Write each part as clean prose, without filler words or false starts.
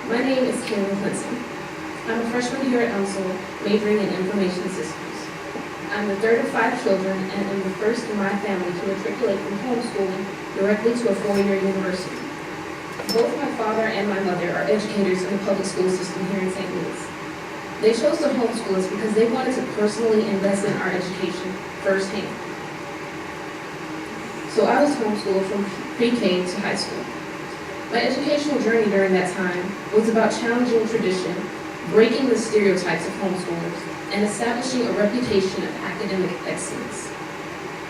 My name is Kalynn. I'm a freshman here at UMSL, majoring in information systems. I'm the third of 5 children and am the first in my family to matriculate from homeschooling directly to a 4-year university. Both my father and my mother are educators in the public school system here in St. Louis. They chose to homeschool us because they wanted to personally invest in our education firsthand. So I was homeschooled from pre-K to high school. My educational journey during that time was about challenging tradition, breaking the stereotypes of homeschoolers, and establishing a reputation of academic excellence.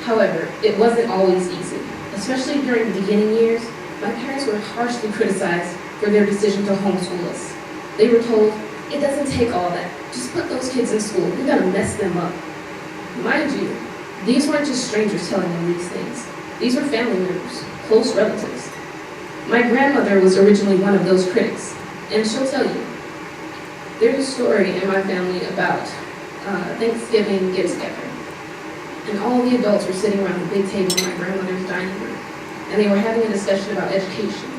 However, it wasn't always easy. Especially during the beginning years, my parents were harshly criticized for their decision to homeschool us. They were told, "It doesn't take all that. Just put those kids in school. You're gonna mess them up." Mind you, these weren't just strangers telling them these things. These were family members, close relatives. My grandmother was originally one of those critics, and she'll tell you. There's a story in my family about Thanksgiving get-together, and all the adults were sitting around the big table in my grandmother's dining room, and they were having a discussion about education,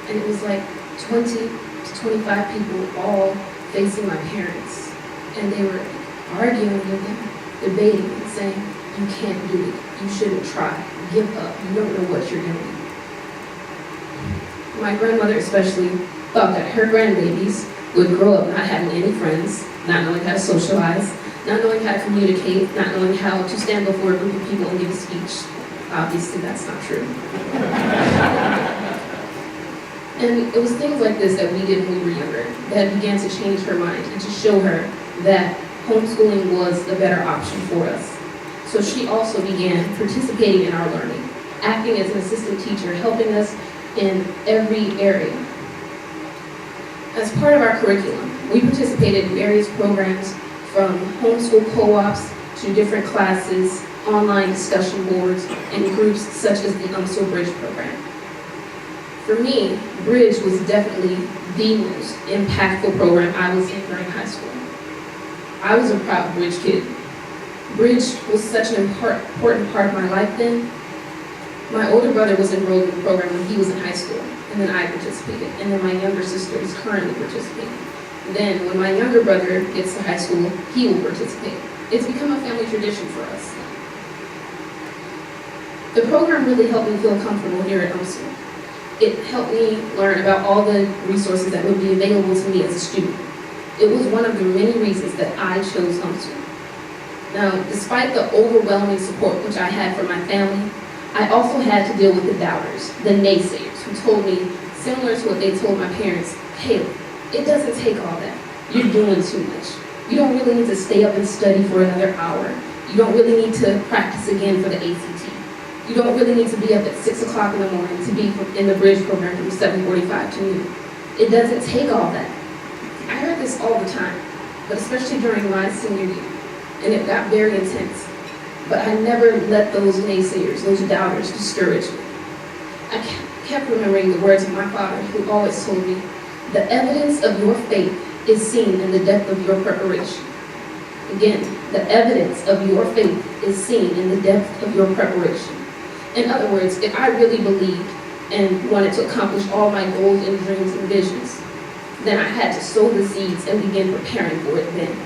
and it was like 20 to 25 people all facing my parents, and they were arguing with them, debating and saying, "You can't do it, you shouldn't try, give up, you don't know what you're doing." My grandmother especially thought that her grandbabies would grow up not having any friends, not knowing how to socialize, not knowing how to communicate, not knowing how to stand before a group of people and give a speech. Obviously, that's not true. And it was things like this that we did when we were younger that began to change her mind and to show her that homeschooling was the better option for us. So she also began participating in our learning, acting as an assistant teacher, helping us in every area. As part of our curriculum, we participated in various programs from homeschool co-ops to different classes, online discussion boards, and groups such as the UMSL Bridge program. For me, Bridge was definitely the most impactful program I was in during high school. I was a proud Bridge kid. Bridge was such an important part of my life then. My older brother was enrolled in the program when he was in high school, and then I participated, and then my younger sister is currently participating. Then, when my younger brother gets to high school, he will participate. It's become a family tradition for us. The program really helped me feel comfortable here at UMSL. It helped me learn about all the resources that would be available to me as a student. It was one of the many reasons that I chose UMSL. Now, despite the overwhelming support which I had from my family, I also had to deal with the doubters, the naysayers, who told me, similar to what they told my parents, "Hey, it doesn't take all that. You're doing too much. You don't really need to stay up and study for another hour. You don't really need to practice again for the ACT. You don't really need to be up at 6 o'clock in the morning to be in the Bridge program from 7:45 to noon. It doesn't take all that." I heard this all the time, but especially during my senior year, and it got very intense. But I never let those naysayers, those doubters, discourage me. I kept remembering the words of my father, who always told me, "The evidence of your faith is seen in the depth of your preparation." Again, the evidence of your faith is seen in the depth of your preparation. In other words, if I really believed and wanted to accomplish all my goals and dreams and visions, then I had to sow the seeds and begin preparing for it then.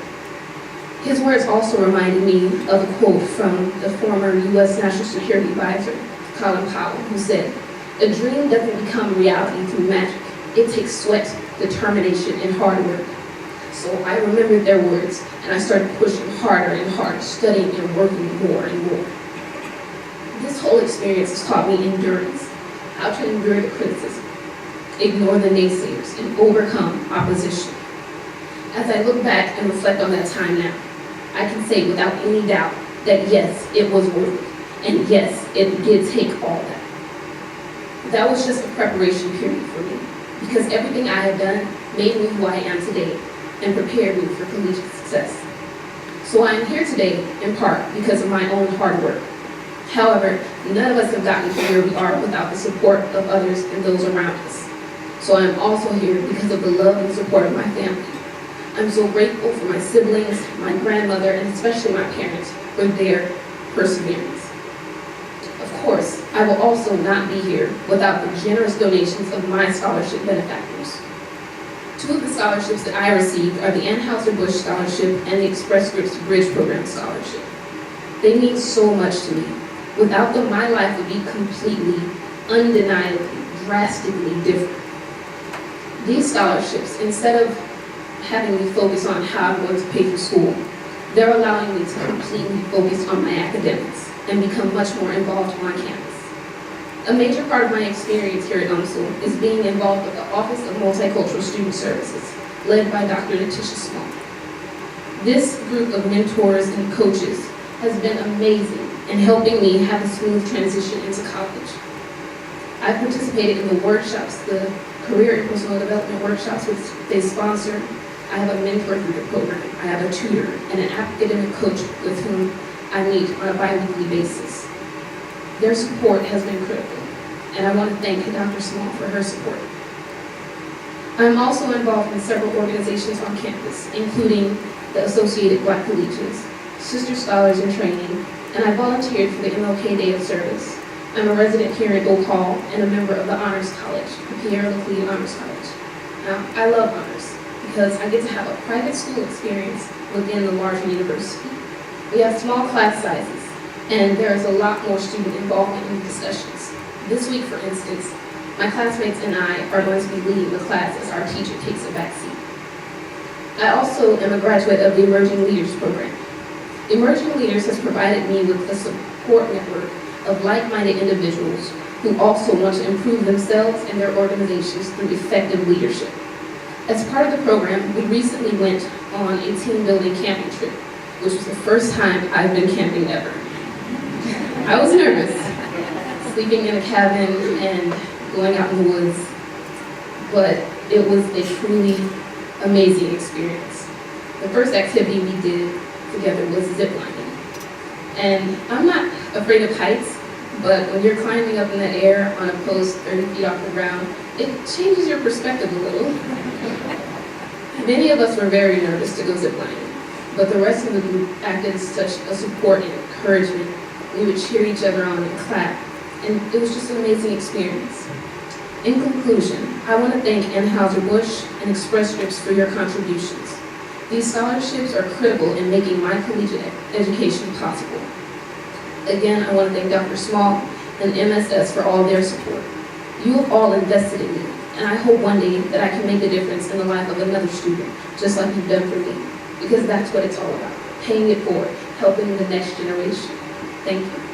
His words also reminded me of a quote from the former U.S. National Security Advisor, Kalynn, who said, "A dream doesn't become reality through magic. It takes sweat, determination, and hard work." So I remembered their words, and I started pushing harder and harder, studying and working more and more. This whole experience has taught me endurance, how to endure the criticism, ignore the naysayers, and overcome opposition. As I look back and reflect on that time now, I can say without any doubt that yes, it was worth it, and yes, it did take all that. That was just a preparation period for me, because everything I had done made me who I am today and prepared me for collegiate success. So I am here today in part because of my own hard work. However, none of us have gotten to where we are without the support of others and those around us. So I am also here because of the love and support of my family. I'm so grateful for my siblings, my grandmother, and especially my parents for their perseverance. Of course, I will also not be here without the generous donations of my scholarship benefactors. Two of the scholarships that I received are the Anheuser-Busch Scholarship and the Express Scripts Bridge Program Scholarship. They mean so much to me. Without them, my life would be completely, undeniably, drastically different. These scholarships, instead of having me focus on how I'm going to pay for school, they're allowing me to completely focus on my academics and become much more involved on campus. A major part of my experience here at UMSL is being involved with the Office of Multicultural Student Services, led by Dr. Letitia Small. This group of mentors and coaches has been amazing in helping me have a smooth transition into college. I've participated in the workshops, the career and personal development workshops which they sponsor. I have a mentor through the program. I have a tutor and an academic coach with whom I meet on a bi-weekly basis. Their support has been critical, and I want to thank Dr. Small for her support. I'm also involved in several organizations on campus, including the Associated Black Collegians, Sister Scholars in Training, and I volunteered for the MLK Day of Service. I'm a resident here at Oak Hall and a member of the Honors College, the Pierre Laclede Honors College. Now, I love honors because I get to have a private school experience within the larger university. We have small class sizes, and there is a lot more student involvement in the discussions. This week, for instance, my classmates and I are going to be leading the class as our teacher takes a back seat. I also am a graduate of the Emerging Leaders program. Emerging Leaders has provided me with a support network of like-minded individuals who also want to improve themselves and their organizations through effective leadership. As part of the program, we recently went on a team-building camping trip, which was the first time I've been camping ever. I was nervous, sleeping in a cabin and going out in the woods, but it was a truly amazing experience. The first activity we did together was ziplining. And I'm not afraid of heights, but when you're climbing up in the air on a post 30 feet off the ground, it changes your perspective a little. Many of us were very nervous to go ziplining, but the rest of the group acted as such a support and encouragement. We would cheer each other on and clap, and it was just an amazing experience. In conclusion, I want to thank Anheuser-Busch and Express Scripts for your contributions. These scholarships are critical in making my collegiate education possible. Again, I want to thank Dr. Small and MSS for all their support. You have all invested in me, and I hope one day that I can make a difference in the life of another student, just like you've done for me, because that's what it's all about, paying it forward, helping the next generation. Thank you.